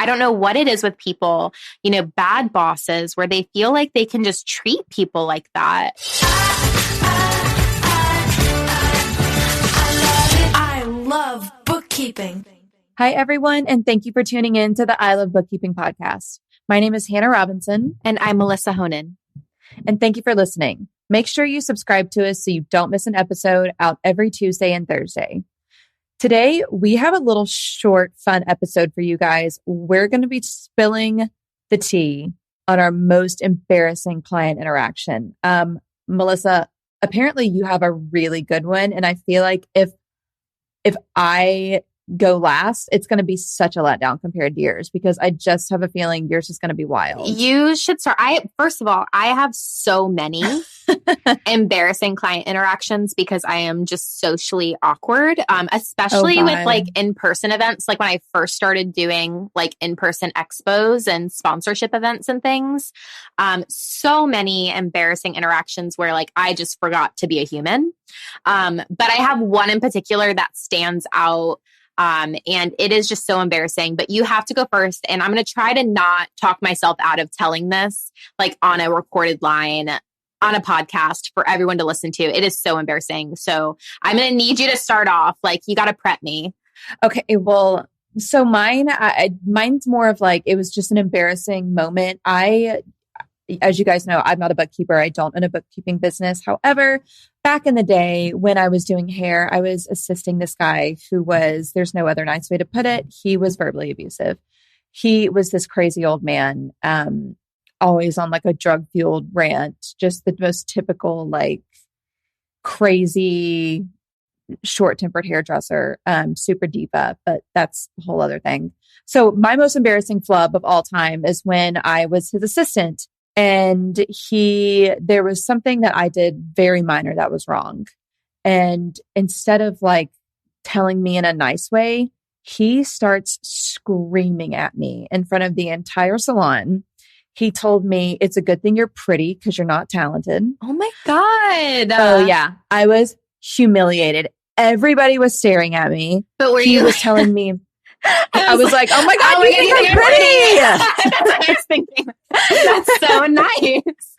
I don't know what it is with people, bad bosses where they feel like they can just treat people like that. I love bookkeeping. Hi, everyone, and thank you for tuning in to the I Love Bookkeeping podcast. My name is Hannah Robinson. And I'm Melissa Honan. And thank you for listening. Make sure you subscribe to us so you don't miss an episode, out every Tuesday and Thursday. Today, we have a little short, fun episode for you guys. We're going to be spilling the tea on our most embarrassing client interaction. Melissa, apparently you have a really good one. And I feel like if I go last, it's going to be such a letdown compared to yours, because I just have a feeling yours is going to be wild. You should start. First of all, I have so many embarrassing client interactions because I am just socially awkward, especially with like in-person events. Like when I first started doing like in-person expos and sponsorship events and things, so many embarrassing interactions where like I just forgot to be a human. But I have one in particular that stands out. And it is just so embarrassing, but you have to go first. And I'm going to try to not talk myself out of telling this like on a recorded line on a podcast for everyone to listen to. It is so embarrassing. So I'm going to need you to start off. Like you got to prep me. Okay. Well, so mine's more of like, it was just an embarrassing moment. As you guys know, I'm not a bookkeeper. I don't own a bookkeeping business. However, back in the day when I was doing hair, I was assisting this guy who was, there's no other nice way to put it, he was verbally abusive. He was this crazy old man, always on like a drug-fueled rant, just the most typical, like crazy, short-tempered hairdresser, super diva, but that's a whole other thing. So my most embarrassing flub of all time is when I was his assistant. And there was something that I did very minor that was wrong. And instead of like telling me in a nice way, he starts screaming at me in front of the entire salon. He told me, it's a good thing you're pretty because you're not talented. Oh my God. Oh yeah. I was humiliated. Everybody was staring at me. But he was telling me, I was like, oh my God, you think I'm pretty. That's what I was thinking. That's so nice.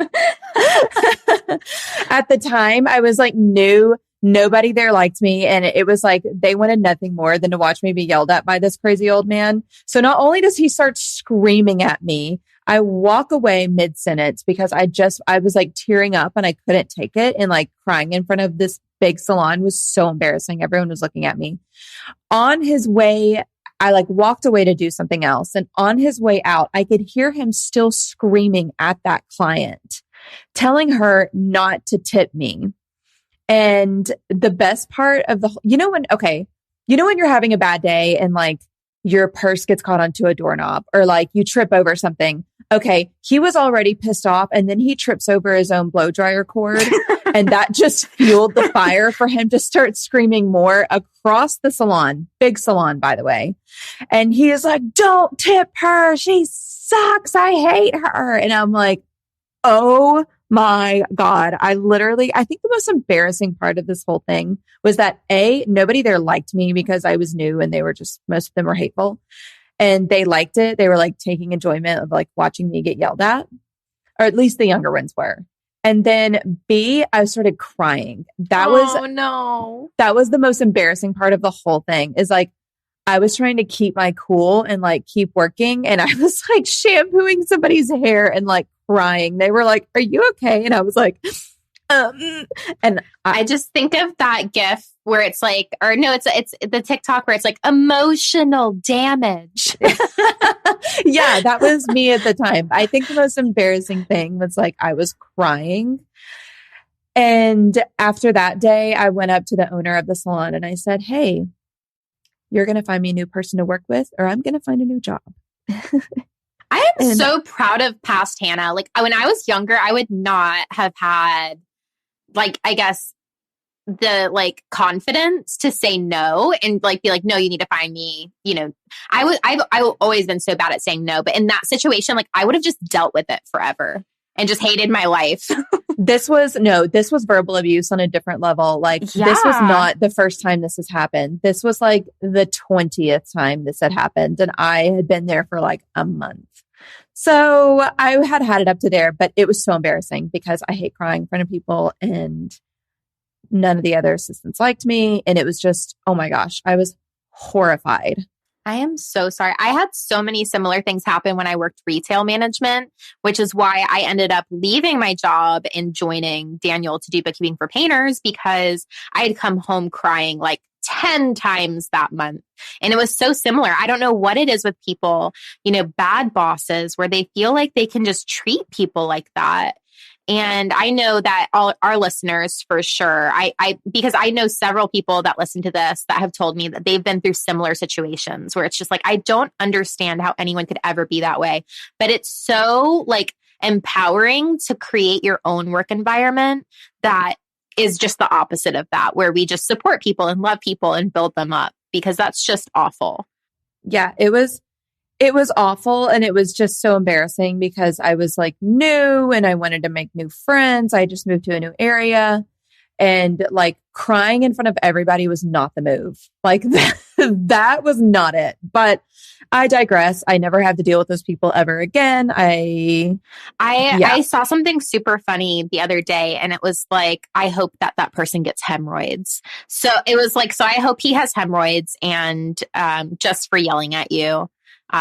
At the time, I was like new. Nobody there liked me. And it was like, they wanted nothing more than to watch me be yelled at by this crazy old man. So not only does he start screaming at me, I walk away mid-sentence because I was like tearing up and I couldn't take it, and like crying in front of this big salon was so embarrassing. Everyone was looking at me. On his way, I like walked away to do something else. And on his way out, I could hear him still screaming at that client, telling her not to tip me. And the best part of when you're having a bad day and like your purse gets caught onto a doorknob or like you trip over something. Okay. He was already pissed off, and then he trips over his own blow dryer cord. And that just fueled the fire for him to start screaming more across the salon. Big salon, by the way. And he is like, don't tip her. She sucks. I hate her. And I'm like, oh my God. I think the most embarrassing part of this whole thing was that nobody there liked me because I was new and most of them were hateful. And they liked it. They were like taking enjoyment of like watching me get yelled at, or at least the younger ones were. And then B, I started crying. That was the most embarrassing part of the whole thing, is like, I was trying to keep my cool and like keep working. And I was like shampooing somebody's hair and like crying. They were like, are you okay? And I was like, and I just think of that GIF where it's like, or no, it's the TikTok where it's like emotional damage. Yeah, that was me at the time. I think the most embarrassing thing was like, I was crying. And after that day, I went up to the owner of the salon and I said, hey, you're going to find me a new person to work with, or I'm going to find a new job. I am so proud of past Hannah. Like when I was younger, I would not have had like, I guess, the like confidence to say no and like be like, no, you need to find me. I've always been so bad at saying no, but in that situation, like I would have just dealt with it forever and just hated my life. This was verbal abuse on a different level. Like this was not the first time this has happened. This was like the 20th time this had happened. And I had been there for like a month. So I had it up to there, but it was so embarrassing because I hate crying in front of people and none of the other assistants liked me. And it was just, oh my gosh, I was horrified. I am so sorry. I had so many similar things happen when I worked retail management, which is why I ended up leaving my job and joining Daniel to do bookkeeping for painters, because I had come home crying like 10 times that month. And it was so similar. I don't know what it is with people, bad bosses where they feel like they can just treat people like that. And I know that all our listeners for sure, because I know several people that listen to this that have told me that they've been through similar situations where it's just like, I don't understand how anyone could ever be that way. But it's so like empowering to create your own work environment that is just the opposite of that, where we just support people and love people and build them up, because that's just awful. Yeah, it was awful. And it was just so embarrassing because I was like new and I wanted to make new friends. I just moved to a new area, and like crying in front of everybody was not the move. Like that was not it. But I digress. I never have to deal with those people ever again. I saw something super funny the other day, and it was like, I hope that person gets hemorrhoids. So it was like, so I hope he has hemorrhoids, and just for yelling at you.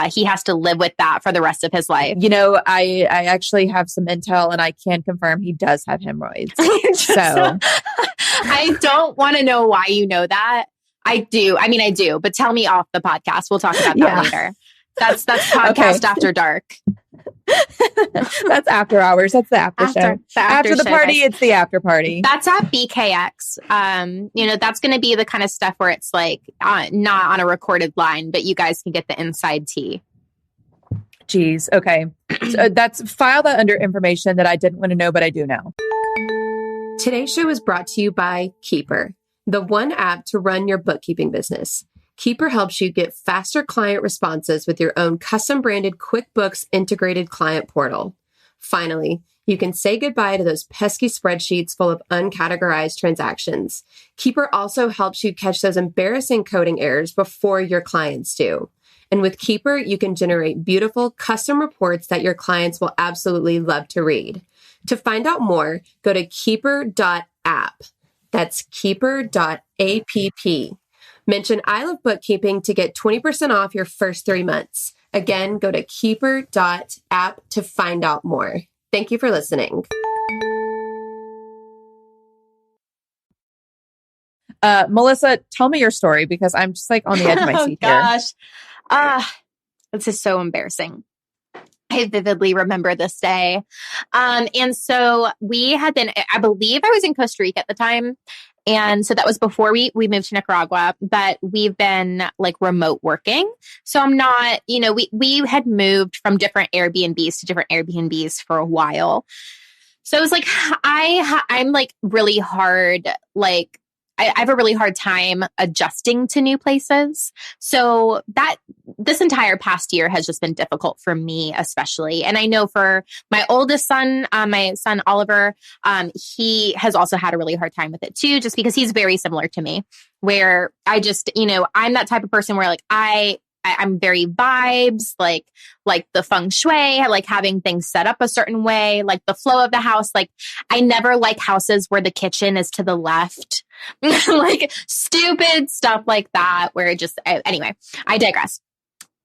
He has to live with that for the rest of his life. I actually have some intel, and I can confirm he does have hemorrhoids. So I don't want to know why you know that. I do. I mean, I do, but tell me off the podcast. We'll talk about that later. That's podcast after dark. That's after hours. That's the after show. After the party, it's the after party. That's at BKX. That's going to be the kind of stuff where it's like not on a recorded line, but you guys can get the inside tea. Jeez. Okay. So file that under information that I didn't want to know, but I do now. Today's show is brought to you by Keeper, the one app to run your bookkeeping business. Keeper helps you get faster client responses with your own custom branded QuickBooks integrated client portal. Finally, you can say goodbye to those pesky spreadsheets full of uncategorized transactions. Keeper also helps you catch those embarrassing coding errors before your clients do. And with Keeper, you can generate beautiful custom reports that your clients will absolutely love to read. To find out more, go to keeper.app. That's keeper.app. Mention I Love Bookkeeping to get 20% off your first 3 months. Again, go to keeper.app to find out more. Thank you for listening. Melissa, tell me your story, because I'm just like on the edge of my seat here. This is so embarrassing. I vividly remember this day. And so we had been, I believe I was in Costa Rica at the time. And so that was before we moved to Nicaragua, but we've been like remote working. So I'm not, we had moved from different Airbnbs to different Airbnbs for a while. So it was like, I'm like really hard, like I have a really hard time adjusting to new places. So this entire past year has just been difficult for me, especially. And I know for my oldest son, my son Oliver, he has also had a really hard time with it too, just because he's very similar to me, where I just, I'm that type of person where like I'm very vibes, like the feng shui. I like having things set up a certain way, like the flow of the house. Like I never like houses where the kitchen is to the left, like stupid stuff like that, where it just, anyway, I digress.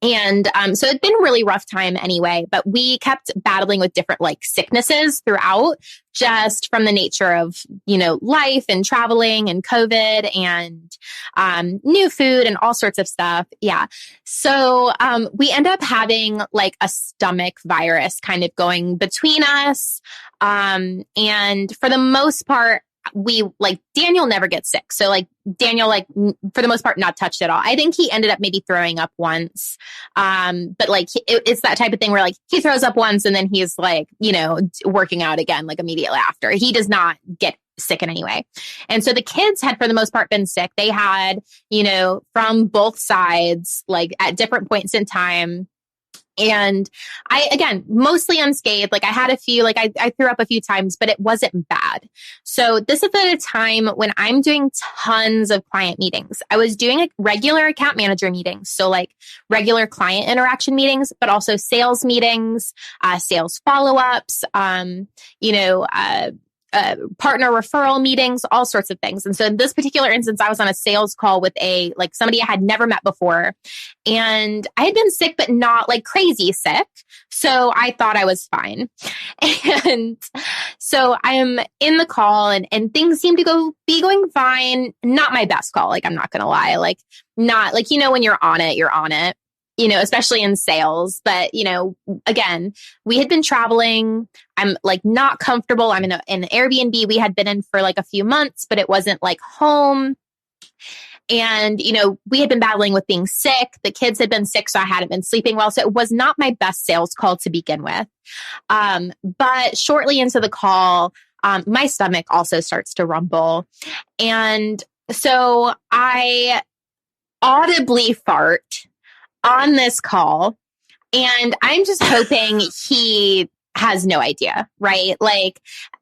And so it'd been a really rough time anyway, but we kept battling with different like sicknesses throughout, just from the nature of, life and traveling and COVID and new food and all sorts of stuff. Yeah. So we end up having like a stomach virus kind of going between us. And for the most part, Daniel never gets sick. So like Daniel, like for the most part, not touched at all. I think he ended up maybe throwing up once. But like, it's that type of thing where like he throws up once and then he's like, working out again, like immediately after. He does not get sick in any way. And so the kids had, for the most part, been sick. They had, from both sides, like at different points in time, And I, again, mostly unscathed. Like I had a few, like I threw up a few times, but it wasn't bad. So this is at a time when I'm doing tons of client meetings. I was doing like regular account manager meetings. So like regular client interaction meetings, but also sales meetings, sales follow-ups, partner referral meetings, all sorts of things. And so in this particular instance, I was on a sales call with somebody I had never met before. And I had been sick, but not like crazy sick. So I thought I was fine. And so I'm in the call and things seem to be going fine. Not my best call. Like, I'm not going to lie. Like, not like, when you're on it. Especially in sales. But, again, we had been traveling. I'm like not comfortable. I'm in an Airbnb we had been in for like a few months, but it wasn't like home. And, we had been battling with being sick. The kids had been sick, so I hadn't been sleeping well. So it was not my best sales call to begin with. But shortly into the call, my stomach also starts to rumble. And so I audibly fart on this call, and I'm just hoping he has no idea, right? Like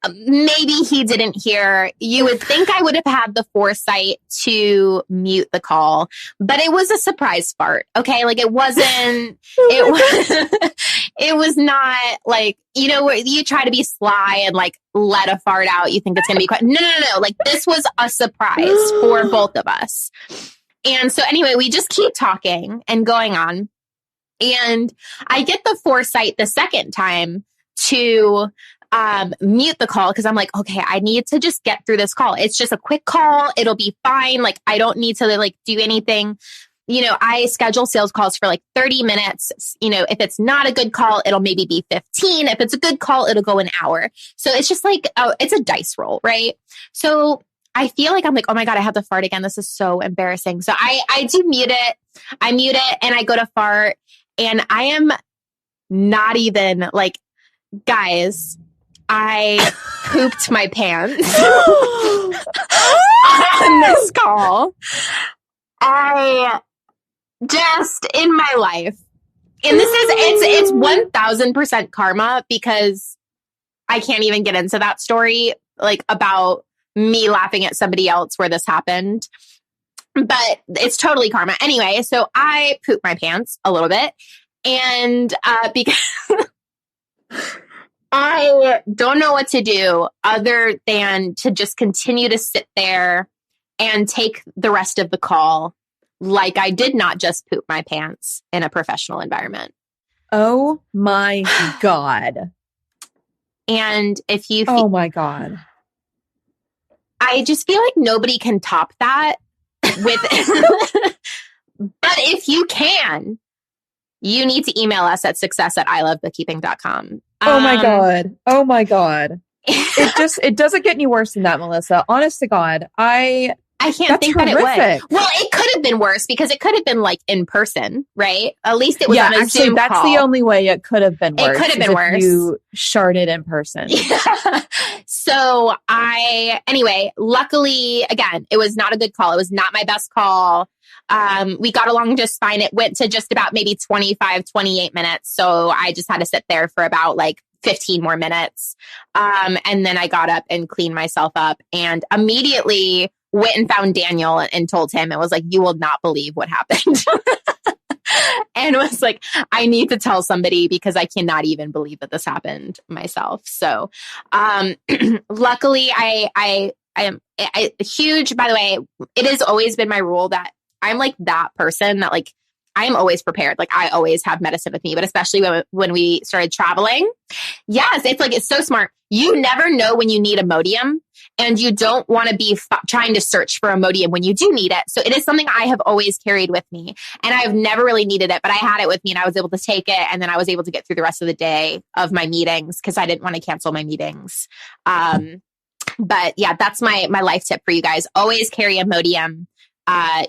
maybe he didn't hear. You would think I would have had the foresight to mute the call, but it was a surprise fart. Okay. Like it was not like, where you try to be sly and like let a fart out. You think it's going to be quiet. No. Like this was a surprise for both of us. And so anyway, we just keep talking and going on. And I get the foresight the second time to mute the call because I'm like, okay, I need to just get through this call. It's just a quick call. It'll be fine. Like, I don't need to like do anything. I schedule sales calls for like 30 minutes. If it's not a good call, it'll maybe be 15. If it's a good call, it'll go an hour. So it's just like, it's a dice roll, right? So I feel like I'm like, oh my God, I have to fart again. This is so embarrassing. So I do mute it. I mute it and I go to fart, and I am not even like, guys, I pooped my pants on this call. I just in my life, and it's 1000% karma because I can't even get into that story, like about me laughing at somebody else where this happened, but it's totally karma. Anyway, so I pooped my pants a little bit, and because I don't know what to do other than to just continue to sit there and take the rest of the call like I did not just poop my pants in a professional environment. Oh my God. And if you... oh my God. I just feel like nobody can top that with... But if you can, you need to email us at success@ilovebookkeeping.com. Oh my God. Oh my God. It doesn't get any worse than that, Melissa. Honest to God. I can't think that it would. Well, it could have been worse because it could have been like in person, right? At least it was on a Zoom that's call. The only way it could have been worse. It could have been worse. You sharted in person. Yeah. So anyway, luckily, again, it was not a good call. It was not my best call. We got along just fine. It went to just about maybe 25, 28 minutes. So I just had to sit there for about like 15 more minutes. And then I got up and cleaned myself up and immediately went and found Daniel and told him, it was like, you will not believe what happened. And was like, I need to tell somebody because I cannot even believe that this happened myself. So, luckily I am huge, by the way, it has always been my rule that I'm like that person that like, I'm always prepared. Like I always have medicine with me, but especially when we started traveling. Yes. It's so smart. You never know when you need Imodium and you don't want to be trying to search for Imodium when you do need it. So it is something I have always carried with me and I've never really needed it, but I had it with me and I was able to take it. And then I was able to get through the rest of the day of my meetings because I didn't want to cancel my meetings. But yeah, that's my life tip for you guys. Always carry Imodium.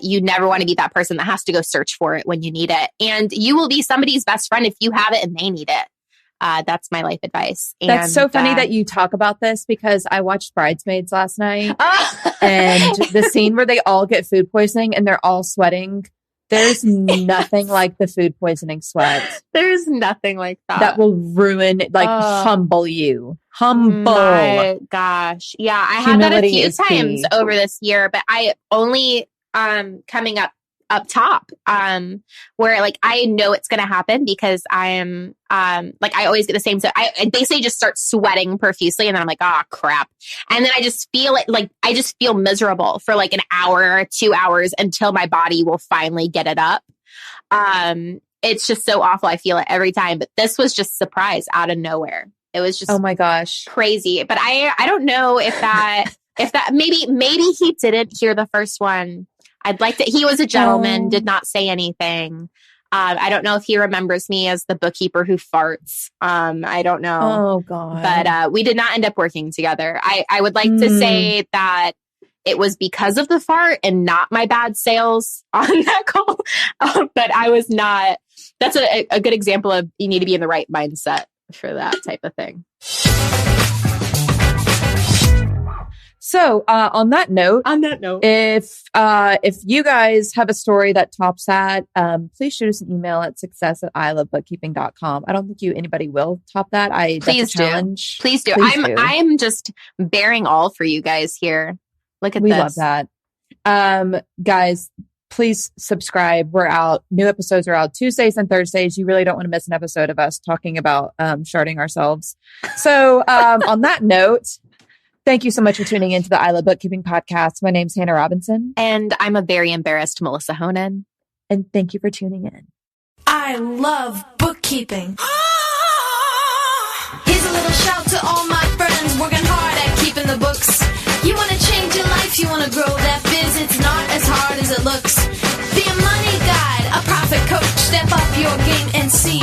You never want to be that person that has to go search for it when you need it. And you will be somebody's best friend if you have it and they need it. That's my life advice. And, that's so funny that you talk about this because I watched Bridesmaids last night and the scene where they all get food poisoning and they're all sweating There's nothing like the food poisoning sweat. There's nothing like that. That will ruin, humble you. Humble. My gosh. Yeah, I had that a few times over this year, but I only coming up top, where like I know it's going to happen because I am like I always get the same. So I basically just start sweating profusely, and then I'm like, oh crap, and then I just feel it. Like I just feel miserable for like an hour or 2 hours until my body will finally get it up. It's just so awful. I feel it every time, but this was just surprise out of nowhere. It was just oh my gosh crazy. But I don't know if that maybe he didn't hear the first one. I'd like to. He was a gentleman, did not say anything. I don't know if he remembers me as the bookkeeper who farts. I don't know. Oh God! But we did not end up working together. I would like to say that it was because of the fart and not my bad sales on that call. But I was not. That's a good example of you need to be in the right mindset for that type of thing. So, on that note, if you guys have a story that tops that, please shoot us an email at success@ilovebookkeeping.com. I don't think anybody will top that. Please do. Please do. I'm just bearing all for you guys here. Look at this. We love that. Guys, please subscribe. We're out. New episodes are out Tuesdays and Thursdays. You really don't want to miss an episode of us talking about, sharding ourselves. So, on that note, thank you so much for tuning into the I Love Bookkeeping podcast. My name's Hannah Robinson. And I'm a very embarrassed Melissa Honan. And thank you for tuning in. I love bookkeeping. Here's a little shout to all my friends working hard at keeping the books. You want to change your life, you want to grow that biz, it's not as hard as it looks. Be a money guide, a profit coach, step up your game and see